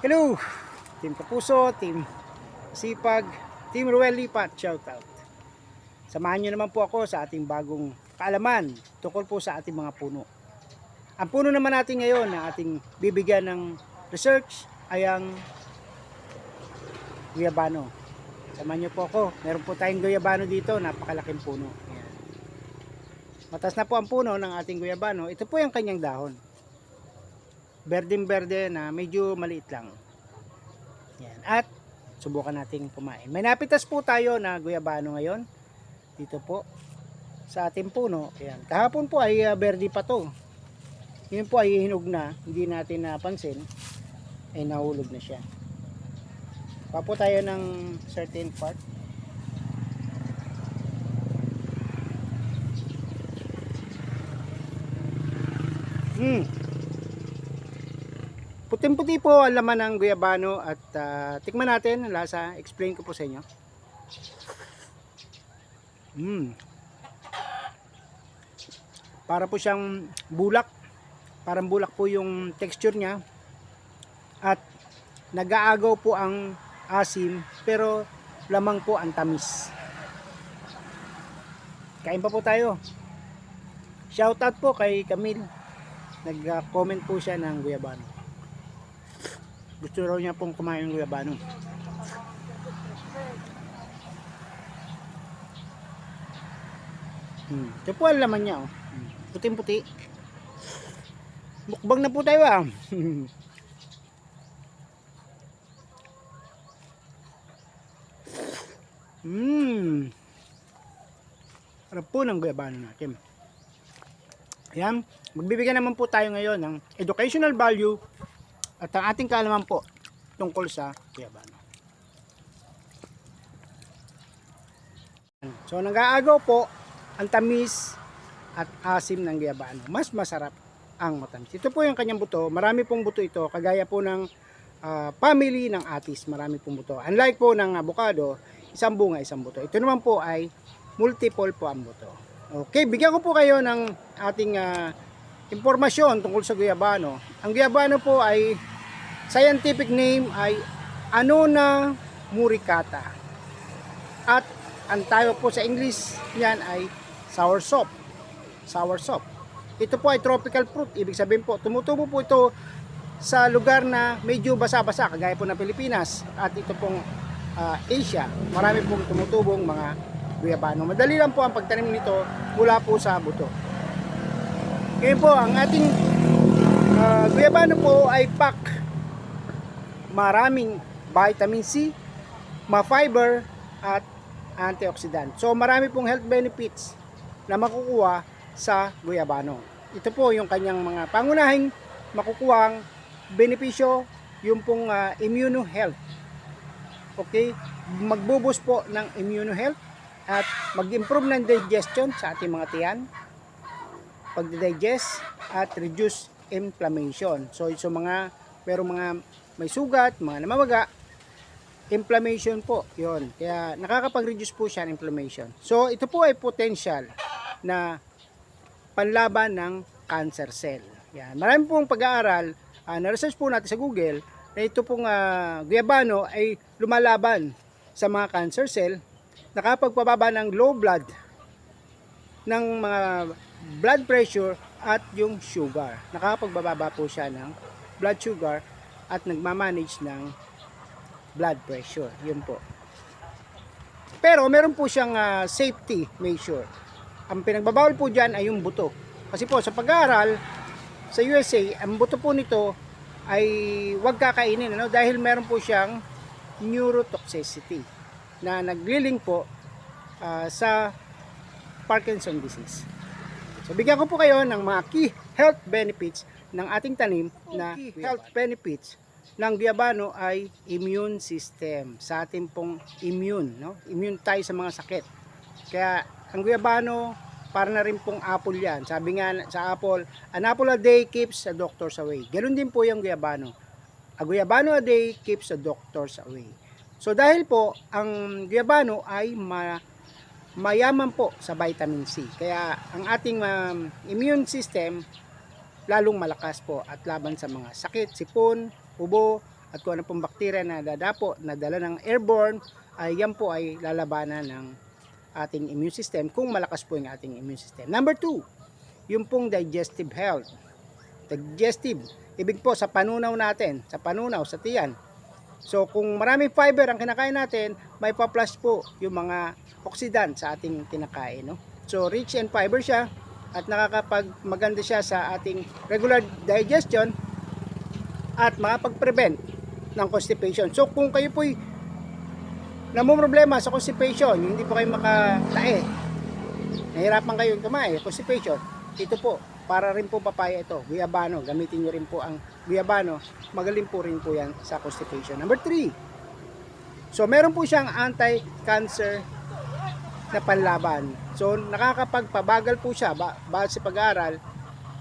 Hello, Team Kapuso, Team Sipag, Team Ruel Lipat, shout out. Samahan nyo naman po ako sa ating bagong kaalaman tungkol po sa ating mga puno. Ang puno naman natin ngayon na ating bibigyan ng research ay ang guyabano. Samahan nyo po ako. Meron po tayong guyabano dito, napakalaking puno. Ayan. Matas na po ang puno ng ating guyabano. Ito po yung kanyang dahon. Berdeng-berde na medyo maliit lang. Yan. At subukan nating kumain. May napitas po tayo na guyabano ngayon. Dito po sa ating puno. Ayan. Kahapon po ay berde pa to. Yun po ay hinog na. Hindi natin napansin. Ay nahulog na siya. Pa po tayo ng certain part. Puting-puti po ang laman ng guyabano at tikman natin ang lasa. Explain ko po sa inyo. Para po siyang bulak. Parang bulak po yung texture niya. At nag-aagaw po ang asim pero lamang po ang tamis. Kain pa po tayo. Shoutout po kay Camille. Nag-comment po siya ng guyabano. Gusto raw niya pong kumain ng guyabano. Ito po ang laman niya. Puting-puti. Mukbang na po tayo . Harap po ng guyabano natin. Ayan. Magbibigyan naman po tayo ngayon ng educational value at ang ating kaalaman po tungkol sa guyabano. So nag-aagaw po ang tamis at asim ng guyabano. Mas masarap ang matamis. Ito po yung kanyang buto. Marami pong buto ito. Kagaya po ng family ng atis. Marami pong buto. Unlike po ng avocado, isang bunga, isang buto. Ito naman po ay multiple po ang buto. Okay, bigyan ko po kayo ng ating impormasyon tungkol sa guyabano. Ang guyabano po ay scientific name ay Annona muricata. At ang tayo po sa English niyan ay soursop. Soursop. Ito po ay tropical fruit. Ibig sabihin po, tumutubo po ito sa lugar na medyo basa-basa, kagaya po ng Pilipinas. At ito pong Asia. Marami pong tumutubong mga guyabano. Madali lang po ang pagtanim nito mula po sa buto. Ngayon po, ang ating guyabano po ay pack maraming vitamin C, ma-fiber at antioxidant. So marami pong health benefits na makukuha sa guyabano. Ito po yung kanyang mga pangunahing makukuhang benepisyo, yung pong immune health. Okay? Magbubus po ng immune health at mag-improve ng digestion sa ating mga tiyan, pag-digest at reduce inflammation. So mga may sugat, mga namamaga, inflammation po, yon. Kaya nakakapag-reduce po siya ng inflammation. So ito po ay potential na panlaban ng cancer cell. Yan. Marami pong pag-aaral, na-research po natin sa Google na ito pong guyabano ay lumalaban sa mga cancer cell, nakapagpababa ng low blood, ng mga blood pressure at yung sugar. Nakapagbababa po siya ng blood sugar at nagmamanage ng blood pressure. Yun po. Pero meron po siyang safety measure. Ang pinagbabawal po dyan ay yung buto. Kasi po sa pag-aaral sa USA, ang buto po nito ay huwag kakainin, ano? Dahil meron po siyang neurotoxicity na naglilink po sa Parkinson disease. So bigyan ko po kayo ng mga key health benefits ng ating tanim na health benefits ng guyabano ay immune system. Sa ating pong immune, no? Immune tayo sa mga sakit. Kaya ang guyabano, para na rin pong apple yan. Sabi nga sa apple, an apple a day keeps the doctors away. Ganun din po yung guyabano. A guyabano a day keeps the doctors away. So dahil po, ang guyabano ay mayaman po sa vitamin C. Kaya ang ating immune system lalong malakas po at laban sa mga sakit, sipon, ubo at kung ano pong bakterya na dadapo, na dala ng airborne, ay yan po ay lalabanan ng ating immune system kung malakas po yung ating immune system. Number 2, yung pong digestive health. Digestive, ibig po sa panunaw natin, sa panunaw, sa tiyan. So kung maraming fiber ang kinakain natin, may pa-plus po yung mga oxidant sa ating kinakain, no? So rich in fiber siya at maganda siya sa ating regular digestion at makapag-prevent ng constipation. So kung kayo po'y namumroblema sa constipation, hindi po kayo makatae, nahirapan kayo kumain, constipation, ito po, para rin po papaya ito, guyabano, gamitin nyo rin po ang guyabano, magaling po rin po yan sa constipation. Number 3, so meron po siyang anti-cancer na panlaban. So nakakapagpabagal po siya base sa pag-aaral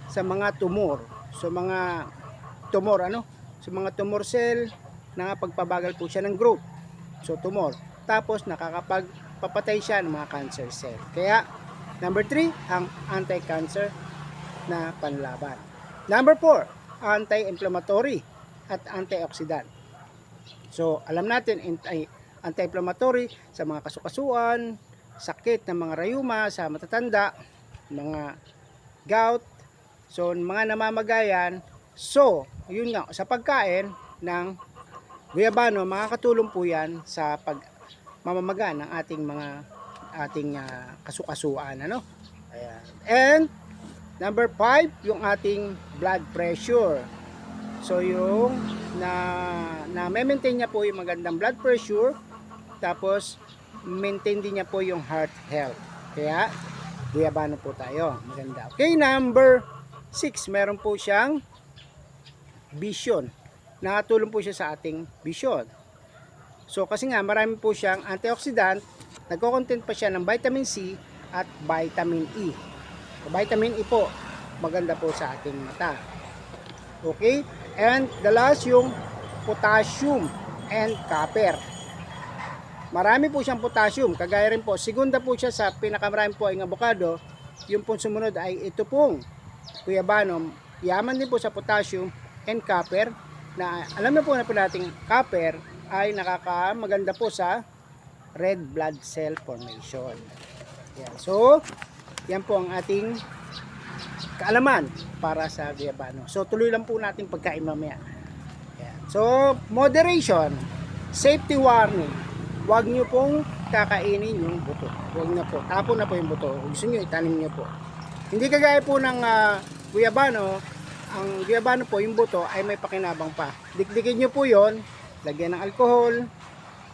sa mga tumor. So mga tumor sa mga tumor cell, nakapagpabagal po siya ng growth. So tumor. Tapos nakakapagpapatay siya ng mga cancer cell. Kaya number 3, ang anti-cancer na panlaban. Number 4, anti-inflammatory at antioxidant. So alam natin, anti-inflammatory sa mga kasukasuan, sakit ng mga rayuma sa matatanda, mga gout, so mga namamagayan. So yun nga, sa pagkain ng guyabano, makakatulong po yan sa pagmamamaga ng ating kasukasuan, Ayan. And number 5, yung ating blood pressure. So yung na-maintain niya po yung magandang blood pressure, tapos maintain din niya po yung heart health. Kaya guyabano po tayo, maganda. Okay, number 6, meron po siyang vision. Nakatulong po siya sa ating vision. So kasi nga marami po siyang antioxidant, nagko-content pa siya ng vitamin C at vitamin E. So, vitamin E po, maganda po sa ating mata. Okay? And the last, yung potassium and copper. Marami po siyang potassium, kagaya rin po, segunda po siya sa pinakamarami po ay avocado. Yung pong sumunod ay ito pong guyabano, yaman din po sa potassium and copper, na alam na po natin copper ay maganda po sa red blood cell formation. Yan. So, yan po ang ating kaalaman para sa guyabano. So, tuloy lang po natin pagkain mamaya. Yan. So, moderation, safety warning. Huwag nyo pong kakainin yung buto. Huwag na po. Tapon na po yung buto. Gusto nyo, itanim nyo po. Hindi kagaya po ng guyabano. Ang guyabano po, yung buto ay may pakinabang pa. Dikdikin nyo po yon, lagyan ng alcohol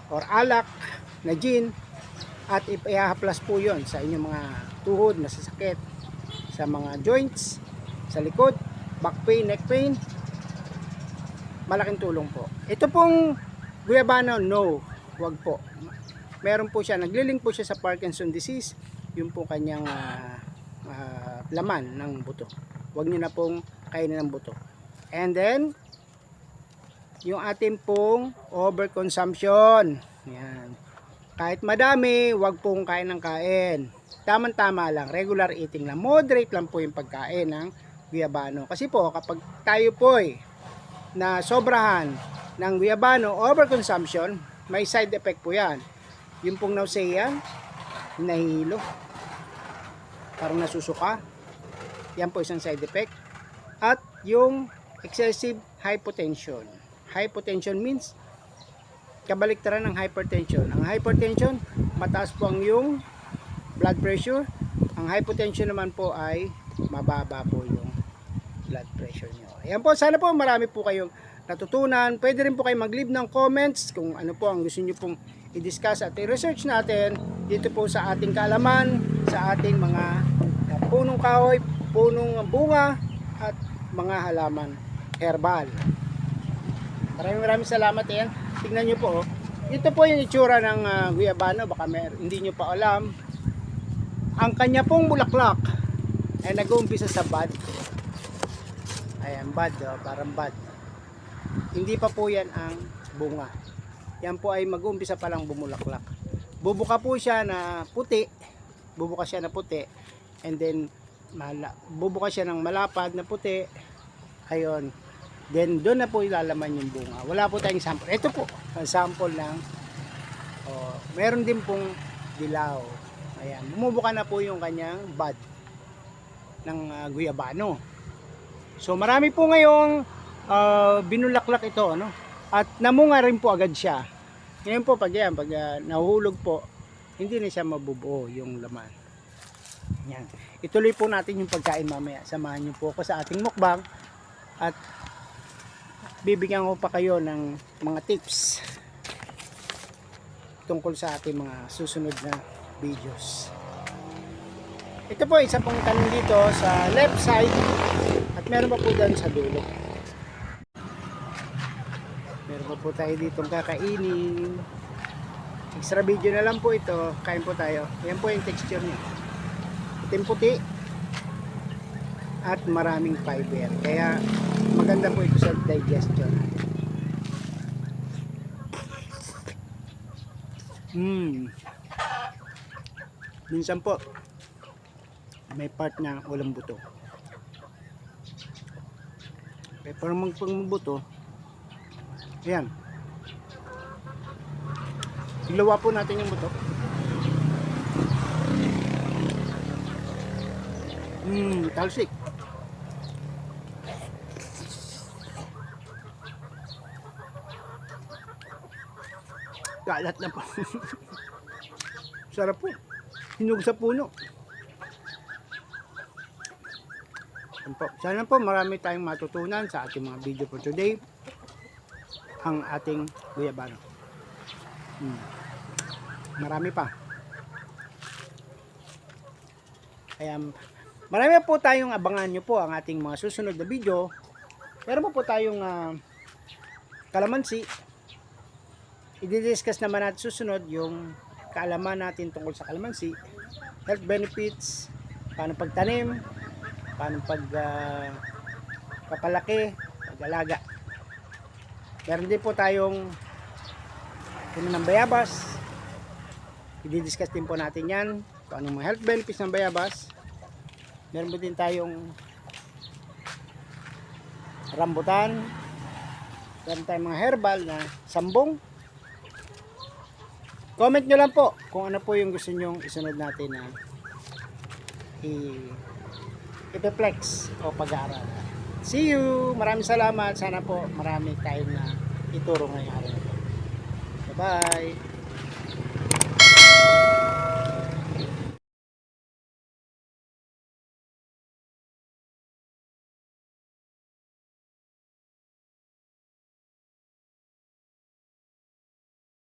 or alak na gin at ihahaplas po yon sa inyong mga tuhod na sasakit, sa mga joints, sa likod, back pain, neck pain. Malaking tulong po. Ito pong guyabano, no, wag po. Meron po siya, naglilink po siya sa Parkinson disease, yung po kanyang laman ng buto. Wag niyo na pong kainin ng buto. And then yung ating pong overconsumption. Yan. Kahit madami, wag pong kain ng kain. Tama-tama lang, regular eating lang. Moderate lang po yung pagkain ng guyabano. Kasi po, kapag tayo po na sobrahan ng guyabano, overconsumption, may side effect po yan. Yung pong nausea, nahihilo, parang nasusuka. Yan po isang side effect. At yung excessive hypotension. Hypotension means kabaliktaran ng hypertension. Ang hypertension, mataas po ang yung blood pressure. Ang hypotension naman po ay mababa po yung blood pressure nyo. Ayan po, sana po marami po kayong natutunan. Pwede rin po kayo mag-leave ng comments kung ano po ang gusto nyo pong i-discuss at i-research natin dito po sa ating kaalaman, sa ating mga punong kahoy, punong bunga at mga halaman herbal. Maraming salamat yan. Tignan nyo po. Ito po yung itsura ng guyabano. Baka hindi nyo pa alam. Ang kanya pong bulaklak ay nag-uumpisa sa bud. Ayan, bud. Parang bud. Hindi pa po yan ang bunga. Yan po ay mag-uumpisa pa lang bumulaklak. Bubuka po siya na puti. Bubuka siya na puti. And then bubuka siya ng malapad na puti. Ayun. Then doon na po ilalaman yung bunga. Wala po tayong sample. Ito po, ang sample ng meron din pong dilaw. Ayan, bumubuka na po yung kanyang bud ng guyabano. So marami po ngayong binulaklak ito, ano? At namunga rin po agad siya. Ngayon po pag nahuhulog po, hindi na siya mabubuo yung laman. Yan. Ituloy po natin yung pagkain mamaya. Samahan niyo po ako sa ating mukbang at bibigyan ko pa kayo ng mga tips tungkol sa ating mga susunod na videos. Ito po isa pong tanim dito sa left side at meron pa po dyan sa dulo. Meron pa po tayo ditong kakainin. Extra video na lang po ito. Kain po tayo. Yan po yung texture niya. Itim puti at maraming fiber. Kaya maganda po ito sa digestion. Minsan po may part na walang buto. Pero pag buto, ayan, ilawa po natin yung buto. Talsik. Kalat na po. Sarap po. Hinog sa puno. Sana po marami tayong matutunan sa ating mga video for today. Ang ating guyabano. Marami pa. Kaya marami po tayong abangan nyo po ang ating mga susunod na video. Meron po tayong kalamansi. I-discuss naman natin susunod yung kaalaman natin tungkol sa kalamansi, health benefits, paano pagtanim, paano papalaki, pag-alaga. Meron din po tayong puno ng bayabas. I-discuss din po natin yan, kung anong mga health benefits ng bayabas. Meron po din tayong rambutan. Meron tayong mga herbal na sambong. Comment nyo lang po kung ano po yung gusto nyong isunod natin na i-flex o pag-aaral. See you! Maraming salamat. Sana po marami tayong na ituro ngayong araw. Bye-bye!